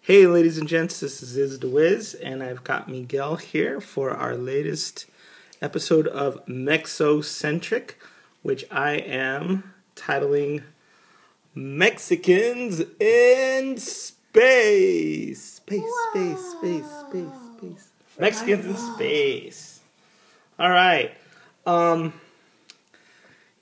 Hey, ladies and gents, this is the Wiz, and I've got Miguel here for our latest episode of Mexocentric, which I am titling Mexicans in Space. Space. Mexicans in Space. All right. The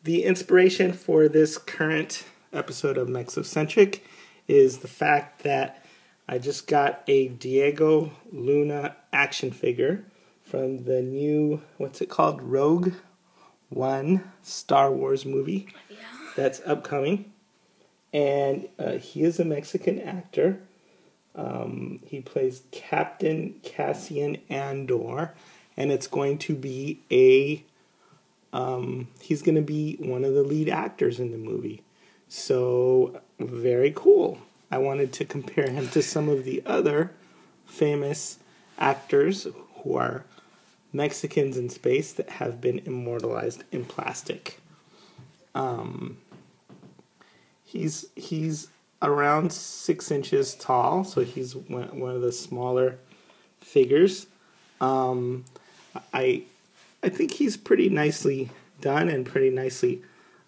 inspiration for this current episode of Mexocentric is the fact that I just got a Diego Luna action figure from the new, what's it called? Rogue One Star Wars movie that's upcoming. And he is a Mexican actor. He plays Captain Cassian Andor. And it's going to be he's going to be one of the lead actors in the movie. So, very cool. I wanted to compare him to some of the other famous actors who are Mexicans in space that have been immortalized in plastic. He's around 6 inches tall, so he's one of the smaller figures. I think he's pretty nicely done and pretty nicely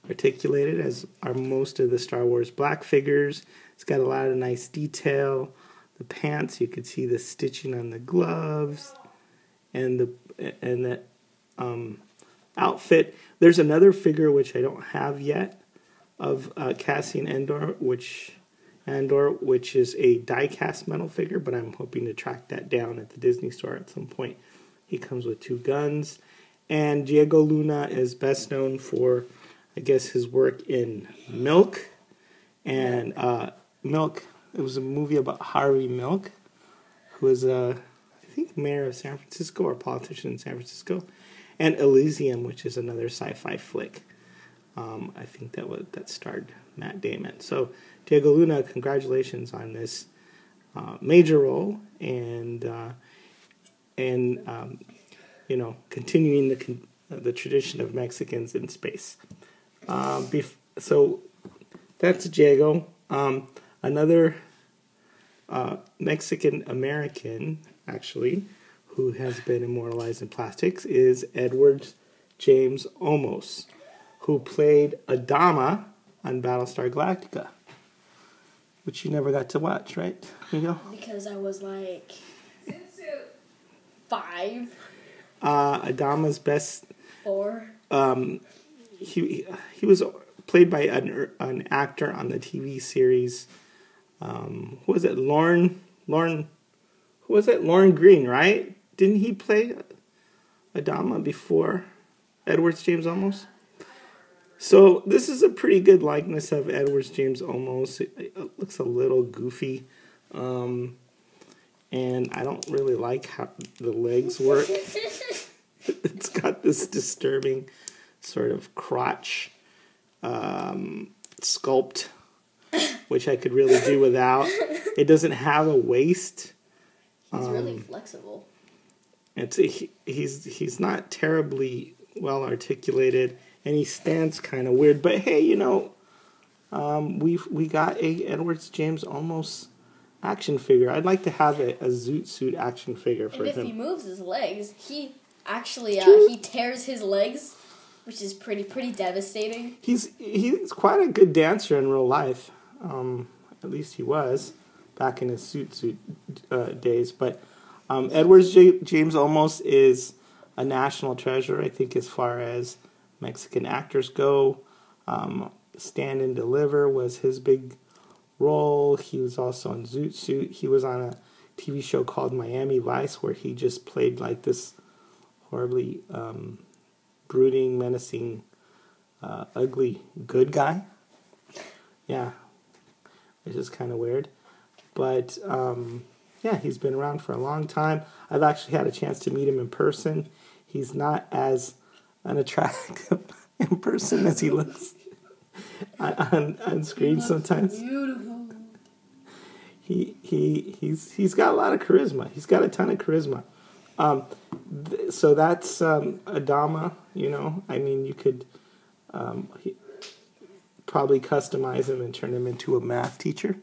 articulated, as are most of the Star Wars black figures. It's got a lot of nice detail. The pants, you could see the stitching on the gloves, and the outfit. There's another figure which I don't have yet of Cassian Andor, which is a die-cast metal figure, but I'm hoping to track that down at the Disney store at some point. He comes with 2 guns, and Diego Luna is best known for, I guess, his work in Milk, and Milk. It was a movie about Harvey Milk, who was I think mayor of San Francisco or politician in San Francisco, and Elysium, which is another sci-fi flick. I think that starred Matt Damon. So Diego Luna, congratulations on this major role, and continuing the tradition of Mexicans in space. So that's Diego. Another Mexican-American, actually, who has been immortalized in plastics is Edward James Olmos, who played Adama on Battlestar Galactica, which you never got to watch, right, Miguel? Because I was like 5. Adama's best... 4. He was played by an actor on the TV series. Who was it? Lauren. Who was it? Lauren Green, right? Didn't he play Adama before Edward James Olmos? So this is a pretty good likeness of Edward James Olmos. It looks a little goofy, and I don't really like how the legs work. It's got this disturbing sort of crotch sculpt, which I could really do without. It doesn't have a waist. He's really flexible. He's not terribly well articulated, and he stands kind of weird. But hey, we got a Edward James Olmos action figure. I'd like to have a Zoot Suit action figure for him. And if he moves his legs, he actually he tears his legs, which is pretty devastating. He's quite a good dancer in real life. At least he was back in his suit days. But Edward James Olmos is a national treasure, I think, as far as Mexican actors go. Stand and Deliver was his big role. He was also in Zoot Suit. He was on a TV show called Miami Vice, where he just played like this horribly brooding, menacing, ugly good guy. Yeah, which is kind of weird. But he's been around for a long time. I've actually had a chance to meet him in person. He's not as unattractive in person as he looks on screen sometimes. Beautiful. He's got a lot of charisma. He's got a ton of charisma. So that's Adama. I mean, you could probably customize him and turn him into a math teacher.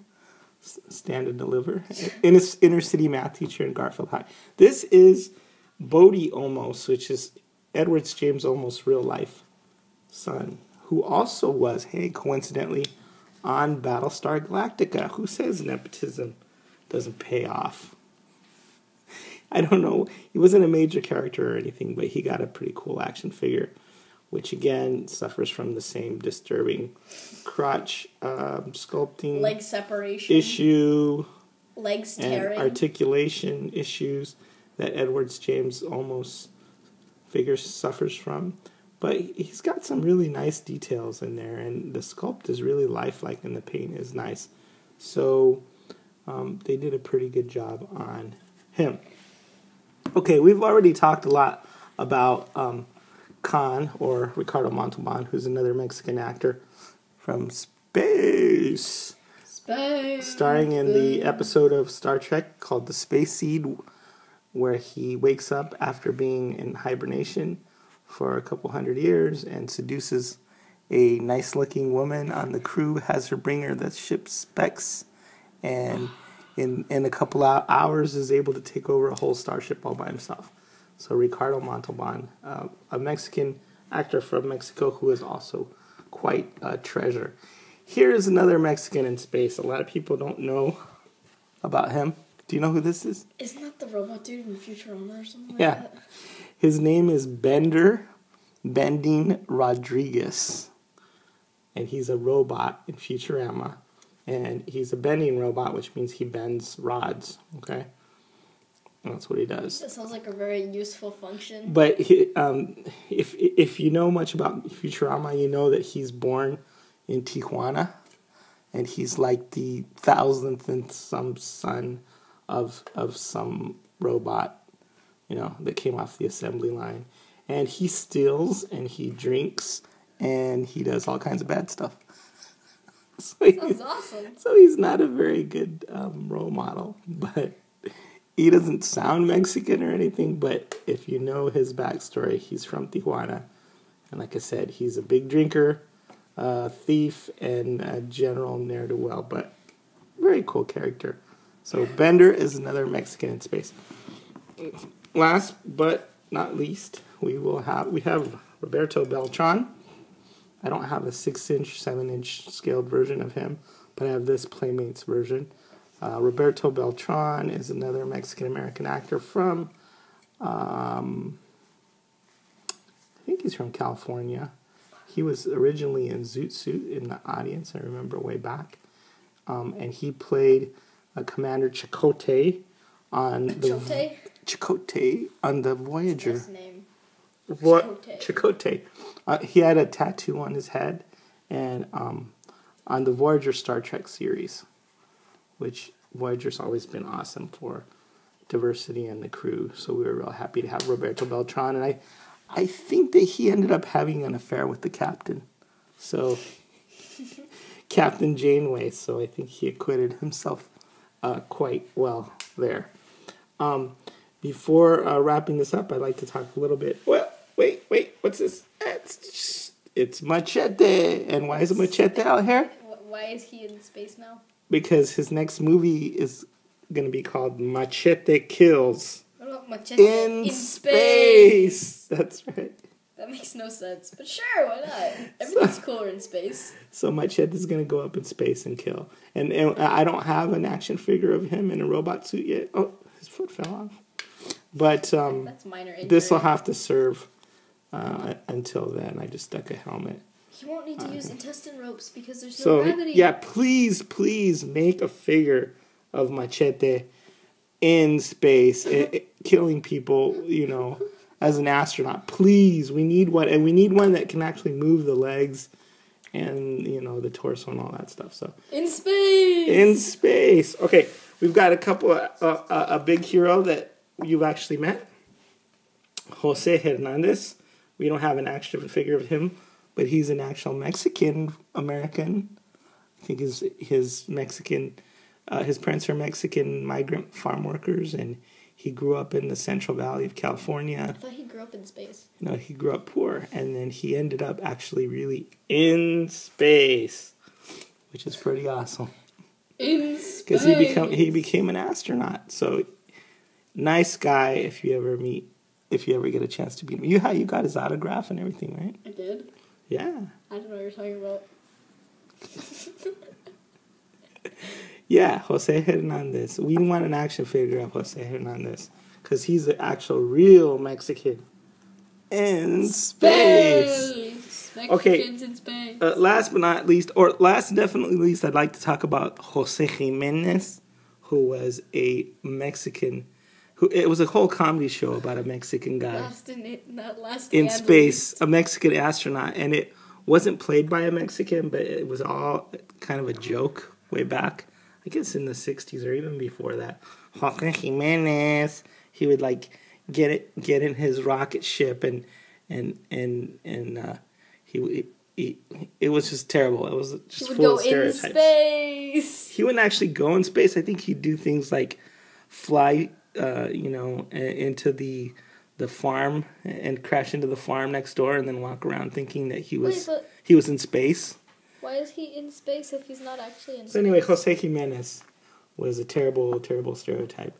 stand and deliver. Inner city math teacher in Garfield High. This is Bodie Olmos, which is Edward James Olmos' real life son, who also was, hey, coincidentally, on Battlestar Galactica. Who says nepotism doesn't pay off? I don't know. He wasn't a major character or anything, but he got a pretty cool action figure, which again suffers from the same disturbing crotch sculpting, leg separation issue, legs tearing, and articulation issues that Edward James Olmos figure suffers from. But he's got some really nice details in there, and the sculpt is really lifelike, and the paint is nice. So they did a pretty good job on him. Okay, we've already talked a lot about Khan, or Ricardo Montalban, who's another Mexican actor from space. Starring in the episode of Star Trek called The Space Seed, where he wakes up after being in hibernation for a couple hundred years and seduces a nice-looking woman on the crew, has her bring her the ship's specs, and in a couple of hours is able to take over a whole starship all by himself. So Ricardo Montalban, a Mexican actor from Mexico who is also quite a treasure. Here's another Mexican in space. A lot of people don't know about him. Do you know who this is? Isn't that the robot dude in Futurama or something like Yeah. that? His name is Bending Rodriguez. And he's a robot in Futurama. And he's a bending robot, which means he bends rods. Okay? And that's what he does. That sounds like a very useful function. But if you know much about Futurama, you know that he's born in Tijuana. And he's like the 1,000th and some son of some robot, that came off the assembly line. And he steals, and he drinks, and he does all kinds of bad stuff. Sounds awesome. So he's not a very good role model, but he doesn't sound Mexican or anything, but if you know his backstory, he's from Tijuana. And like I said, he's a big drinker, thief, and a general ne'er-do-well, but very cool character. So Bender is another Mexican in space. Last but not least, we have Roberto Beltron. I don't have a 6-inch, 7-inch scaled version of him, but I have this Playmates version. Roberto Beltron is another Mexican-American actor from, I think he's from California. He was originally in Zoot Suit in the audience, I remember way back. And he played Commander Chakotay on Chakotay on the Voyager. That's his name. Chakotay. He had a tattoo on his head, and on the Voyager Star Trek series, which Voyager's always been awesome for diversity in the crew. So we were real happy to have Roberto Beltran, and I think that he ended up having an affair with the captain. So Captain Janeway. So I think he acquitted himself quite well there. Before wrapping this up, I'd like to talk a little bit. Well, wait, what's this? It's Machete. And why is Machete out here? Why is he in space now? Because his next movie is going to be called Machete Kills. What about Machete in space? That's right. That makes no sense. But sure, why not? Everything's cooler in space. So Machete is going to go up in space and kill. And I don't have an action figure of him in a robot suit yet. Oh, his foot fell off. But that's minor injury. This will have to serve until then. I just stuck a helmet. You won't need to use intestine ropes because there's no gravity. Yeah, please make a figure of Machete in space, killing people, as an astronaut. Please, we need one. And we need one that can actually move the legs and, the torso and all that stuff. So in space! In space. Okay, we've got a couple a big hero that you've actually met. Jose Hernandez. We don't have an action figure of him, but he's an actual Mexican-American. I think his Mexican, his parents are Mexican migrant farm workers, and he grew up in the Central Valley of California. I thought he grew up in space. He grew up poor, and then he ended up actually really in space, which is pretty awesome. In space. because he became an astronaut. So nice guy. If you ever get a chance to meet him, you got his autograph and everything, right? I did. Yeah. I don't know what you're talking about. Yeah, Jose Hernandez. We want an action figure of Jose Hernandez because he's the actual real Mexican in space. Mexicans in space. Last but not least, or last definitely least, I'd like to talk about Jose Jimenez, who was a Mexican. It was a whole comedy show about a Mexican guy in space, a Mexican astronaut, and it wasn't played by a Mexican, but it was all kind of a joke way back. I guess in the 60s or even before that. Jose Jimenez, he would like get in his rocket ship and it was just terrible. It was just full of stereotypes. He would go in space. He wouldn't actually go in space. I think he'd do things like fly, into the farm and crash into the farm next door and then walk around thinking that he was in space. Why is he in space if he's not actually in space? So anyway, Jose Jimenez was a terrible, terrible stereotype.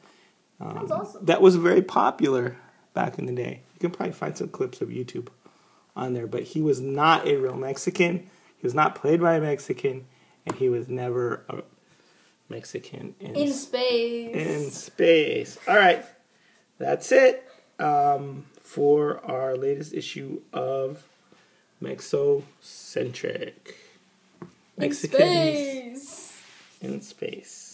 That's awesome. That was very popular back in the day. You can probably find some clips of YouTube on there, but he was not a real Mexican. He was not played by a Mexican, and he was never a Mexican in space. In space. All right, that's it for our latest issue of Mexocentric. In space. In space.